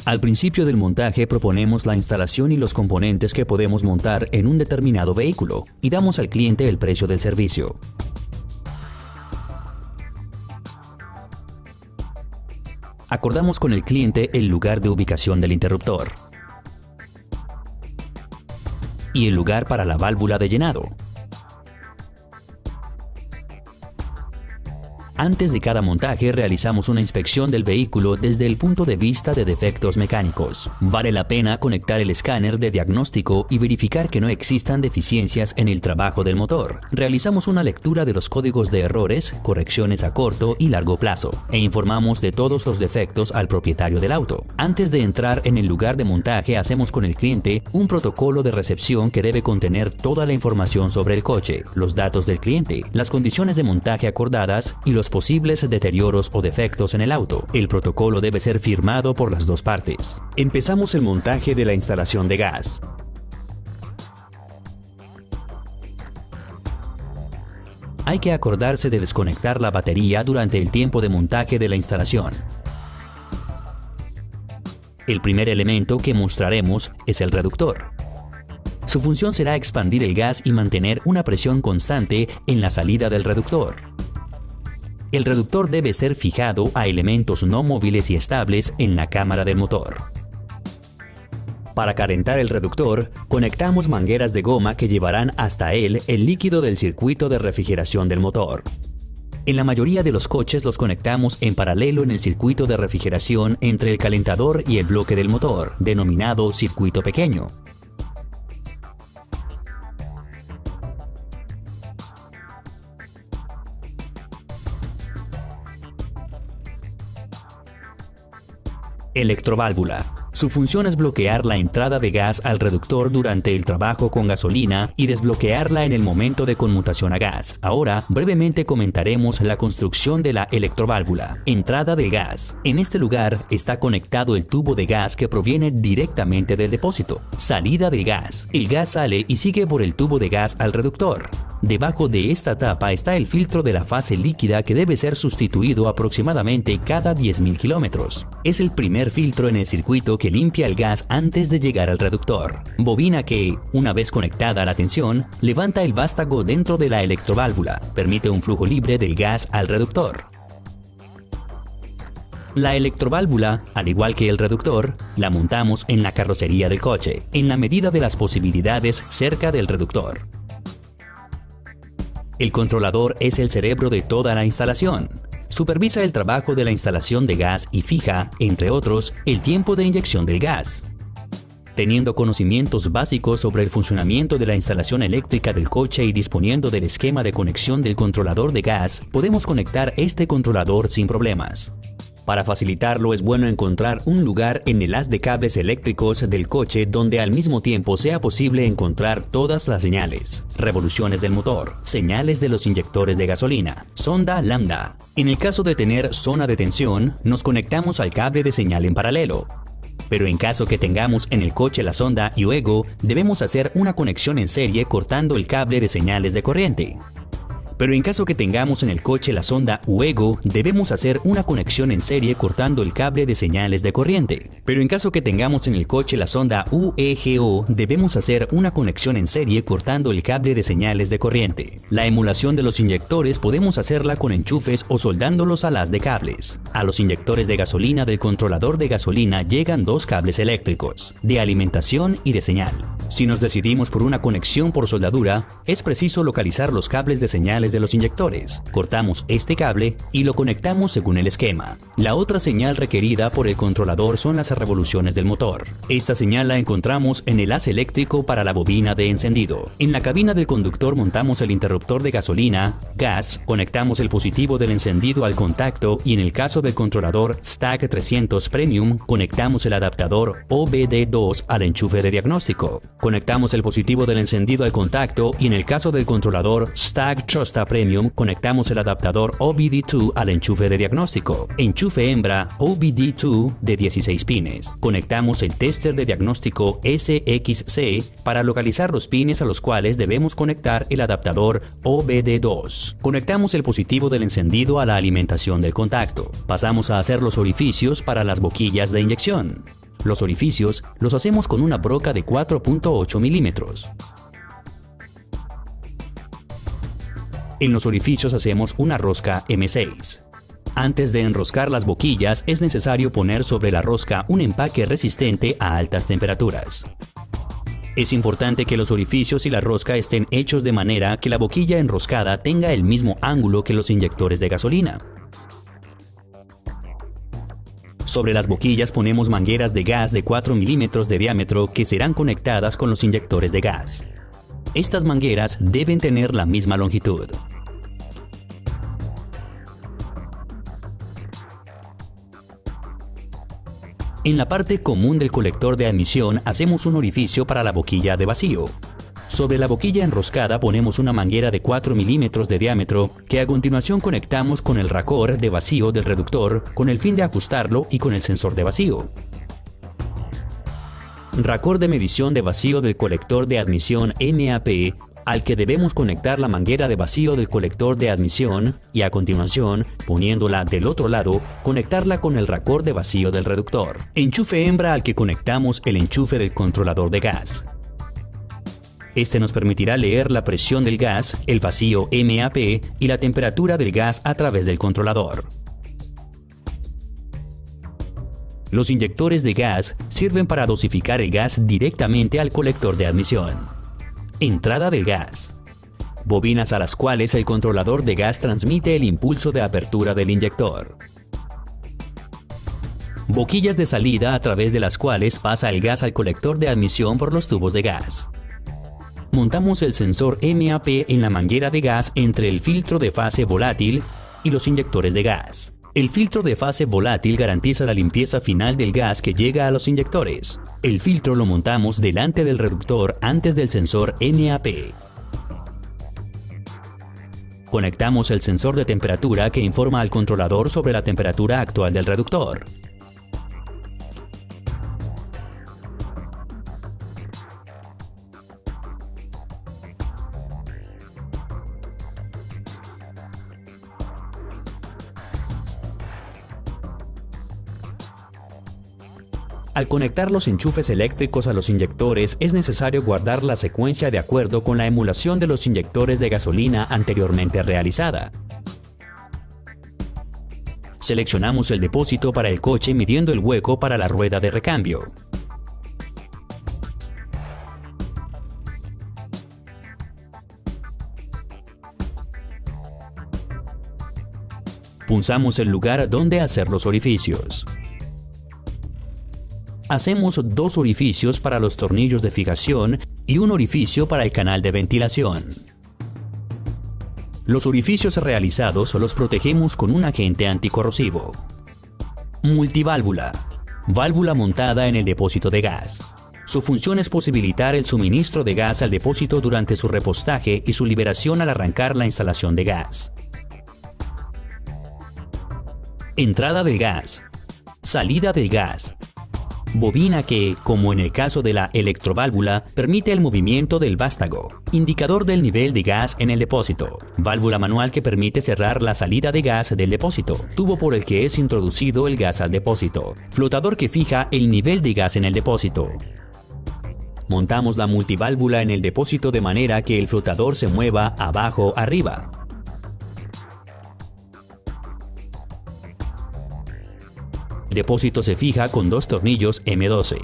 Al principio del montaje proponemos la instalación y los componentes que podemos montar en un determinado vehículo y damos al cliente el precio del servicio. Acordamos con el cliente el lugar de ubicación del interruptor y el lugar para la válvula de llenado. Antes de cada montaje realizamos una inspección del vehículo desde el punto de vista de defectos mecánicos. Vale la pena conectar el escáner de diagnóstico y verificar que no existan deficiencias en el trabajo del motor. Realizamos una lectura de los códigos de errores, correcciones a corto y largo plazo, e informamos de todos los defectos al propietario del auto. Antes de entrar en el lugar de montaje hacemos con el cliente un protocolo de recepción que debe contener toda la información sobre el coche, los datos del cliente, las condiciones de montaje acordadas y los posibles deterioros o defectos en el auto. El protocolo debe ser firmado por las dos partes. Empezamos el montaje de la instalación de gas. Hay que acordarse de desconectar la batería durante el tiempo de montaje de la instalación. El primer elemento que mostraremos es el reductor. Su función será expandir el gas y mantener una presión constante en la salida del reductor. El reductor debe ser fijado a elementos no móviles y estables en la cámara del motor. Para calentar el reductor, conectamos mangueras de goma que llevarán hasta él el líquido del circuito de refrigeración del motor. En la mayoría de los coches los conectamos en paralelo en el circuito de refrigeración entre el calentador y el bloque del motor, denominado circuito pequeño. Electroválvula. Su función es bloquear la entrada de gas al reductor durante el trabajo con gasolina y desbloquearla en el momento de conmutación a gas. Ahora, brevemente comentaremos la construcción de la electroválvula. Entrada de gas. En este lugar está conectado el tubo de gas que proviene directamente del depósito. Salida de gas. El gas sale y sigue por el tubo de gas al reductor. Debajo de esta tapa está el filtro de la fase líquida que debe ser sustituido aproximadamente cada 10.000 kilómetros. Es el primer filtro en el circuito que limpia el gas antes de llegar al reductor. Bobina que, una vez conectada a la tensión, levanta el vástago dentro de la electroválvula. Permite un flujo libre del gas al reductor. La electroválvula, al igual que el reductor, la montamos en la carrocería del coche, en la medida de las posibilidades cerca del reductor. El controlador es el cerebro de toda la instalación. Supervisa el trabajo de la instalación de gas y fija, entre otros, el tiempo de inyección del gas. Teniendo conocimientos básicos sobre el funcionamiento de la instalación eléctrica del coche y disponiendo del esquema de conexión del controlador de gas, podemos conectar este controlador sin problemas. Para facilitarlo es bueno encontrar un lugar en el haz de cables eléctricos del coche donde al mismo tiempo sea posible encontrar todas las señales, revoluciones del motor, señales de los inyectores de gasolina, sonda lambda. En el caso de tener zona de tensión, nos conectamos al cable de señal en paralelo. Pero en caso que tengamos en el coche la sonda y luego, debemos hacer una conexión en serie cortando el cable de señales de corriente. Pero en caso que tengamos en el coche la sonda UEGO, debemos hacer una conexión en serie cortando el cable de señales de corriente. Pero en caso que tengamos en el coche la sonda UEGO, debemos hacer una conexión en serie cortando el cable de señales de corriente. La emulación de los inyectores podemos hacerla con enchufes o soldándolos al haz de cables. A los inyectores de gasolina del controlador de gasolina llegan dos cables eléctricos, de alimentación y de señal. Si nos decidimos por una conexión por soldadura, es preciso localizar los cables de señales de los inyectores. Cortamos este cable y lo conectamos según el esquema. La otra señal requerida por el controlador son las revoluciones del motor. Esta señal la encontramos en el haz eléctrico para la bobina de encendido. En la cabina del conductor montamos el interruptor de gasolina, gas, conectamos el positivo del encendido al contacto y en el caso del controlador STAG 300 Premium, conectamos el adaptador OBD2 al enchufe de diagnóstico. Conectamos el positivo del encendido al contacto y en el caso del controlador STAG Trusta Premium conectamos el adaptador OBD2 al enchufe de diagnóstico. Enchufe hembra OBD2 de 16 pines. Conectamos el tester de diagnóstico SXC para localizar los pines a los cuales debemos conectar el adaptador OBD2. Conectamos el positivo del encendido a la alimentación del contacto. Pasamos a hacer los orificios para las boquillas de inyección. Los orificios los hacemos con una broca de 4.8 milímetros. En los orificios hacemos una rosca M6. Antes de enroscar las boquillas es necesario poner sobre la rosca un empaque resistente a altas temperaturas. Es importante que los orificios y la rosca estén hechos de manera que la boquilla enroscada tenga el mismo ángulo que los inyectores de gasolina. Sobre las boquillas ponemos mangueras de gas de 4 milímetros de diámetro que serán conectadas con los inyectores de gas. Estas mangueras deben tener la misma longitud. En la parte común del colector de admisión hacemos un orificio para la boquilla de vacío. Sobre la boquilla enroscada ponemos una manguera de 4 milímetros de diámetro que a continuación conectamos con el racor de vacío del reductor con el fin de ajustarlo y con el sensor de vacío. Racor de medición de vacío del colector de admisión MAP al que debemos conectar la manguera de vacío del colector de admisión y a continuación, poniéndola del otro lado, conectarla con el racor de vacío del reductor. Enchufe hembra al que conectamos el enchufe del controlador de gas. Este nos permitirá leer la presión del gas, el vacío MAP y la temperatura del gas a través del controlador. Los inyectores de gas sirven para dosificar el gas directamente al colector de admisión. Entrada del gas. Bobinas a las cuales el controlador de gas transmite el impulso de apertura del inyector. Boquillas de salida a través de las cuales pasa el gas al colector de admisión por los tubos de gas. Montamos el sensor MAP en la manguera de gas entre el filtro de fase volátil y los inyectores de gas. El filtro de fase volátil garantiza la limpieza final del gas que llega a los inyectores. El filtro lo montamos delante del reductor antes del sensor MAP. Conectamos el sensor de temperatura que informa al controlador sobre la temperatura actual del reductor. Al conectar los enchufes eléctricos a los inyectores es necesario guardar la secuencia de acuerdo con la emulación de los inyectores de gasolina anteriormente realizada. Seleccionamos el depósito para el coche midiendo el hueco para la rueda de recambio. Punzamos el lugar donde hacer los orificios. Hacemos 2 orificios para los tornillos de fijación y un orificio para el canal de ventilación. Los orificios realizados los protegemos con un agente anticorrosivo. Multiválvula. Válvula montada en el depósito de gas. Su función es posibilitar el suministro de gas al depósito durante su repostaje y su liberación al arrancar la instalación de gas. Entrada del gas. Salida del gas. Bobina que, como en el caso de la electroválvula, permite el movimiento del vástago. Indicador del nivel de gas en el depósito. Válvula manual que permite cerrar la salida de gas del depósito. Tubo por el que es introducido el gas al depósito. Flotador que fija el nivel de gas en el depósito. Montamos la multiválvula en el depósito de manera que el flotador se mueva abajo-arriba. El depósito se fija con 2 tornillos M12.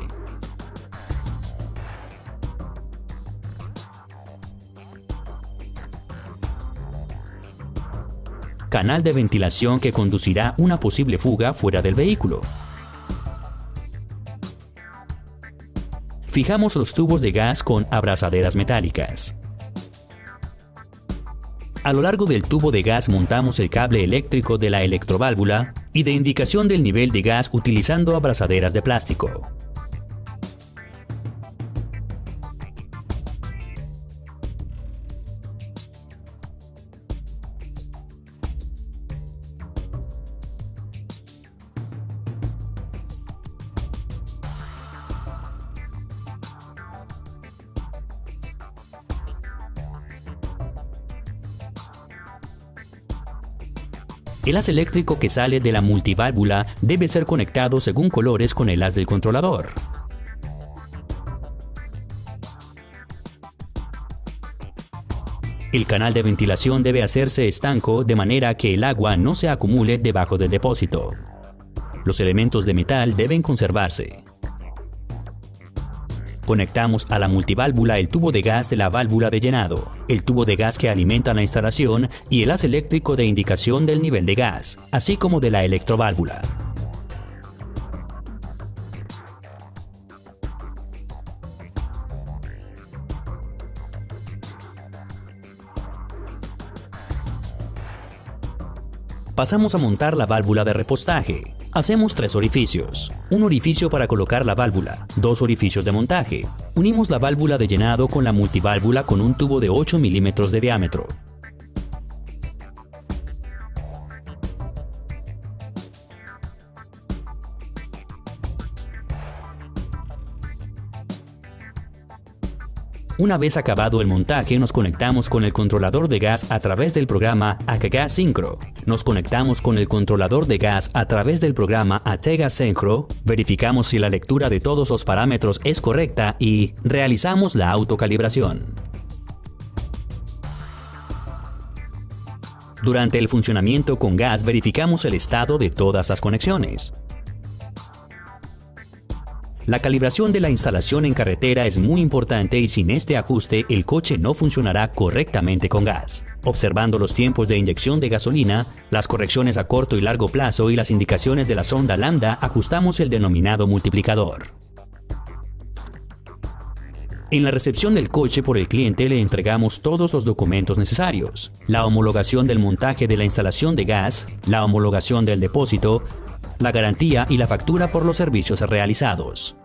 Canal de ventilación que conducirá una posible fuga fuera del vehículo. Fijamos los tubos de gas con abrazaderas metálicas. A lo largo del tubo de gas montamos el cable eléctrico de la electroválvula y de indicación del nivel de gas utilizando abrazaderas de plástico. El haz eléctrico que sale de la multiválvula debe ser conectado según colores con el haz del controlador. El canal de ventilación debe hacerse estanco de manera que el agua no se acumule debajo del depósito. Los elementos de metal deben conservarse. Conectamos a la multiválvula el tubo de gas de la válvula de llenado, el tubo de gas que alimenta la instalación y el haz eléctrico de indicación del nivel de gas, así como de la electroválvula. Pasamos a montar la válvula de repostaje. Hacemos 3 orificios. Un orificio para colocar la válvula, 2 orificios de montaje. Unimos la válvula de llenado con la multiválvula con un tubo de 8 milímetros de diámetro. Una vez acabado el montaje, nos conectamos con el controlador de gas a través del programa AKGAS Synchro. Nos conectamos con el controlador de gas a través del programa ATEGAS Synchro, verificamos si la lectura de todos los parámetros es correcta y realizamos la autocalibración. Durante el funcionamiento con gas verificamos el estado de todas las conexiones. La calibración de la instalación en carretera es muy importante y sin este ajuste el coche no funcionará correctamente con gas. Observando los tiempos de inyección de gasolina, las correcciones a corto y largo plazo y las indicaciones de la sonda lambda, ajustamos el denominado multiplicador. En la recepción del coche por el cliente le entregamos todos los documentos necesarios: la homologación del montaje de la instalación de gas, la homologación del depósito, la garantía y la factura por los servicios realizados.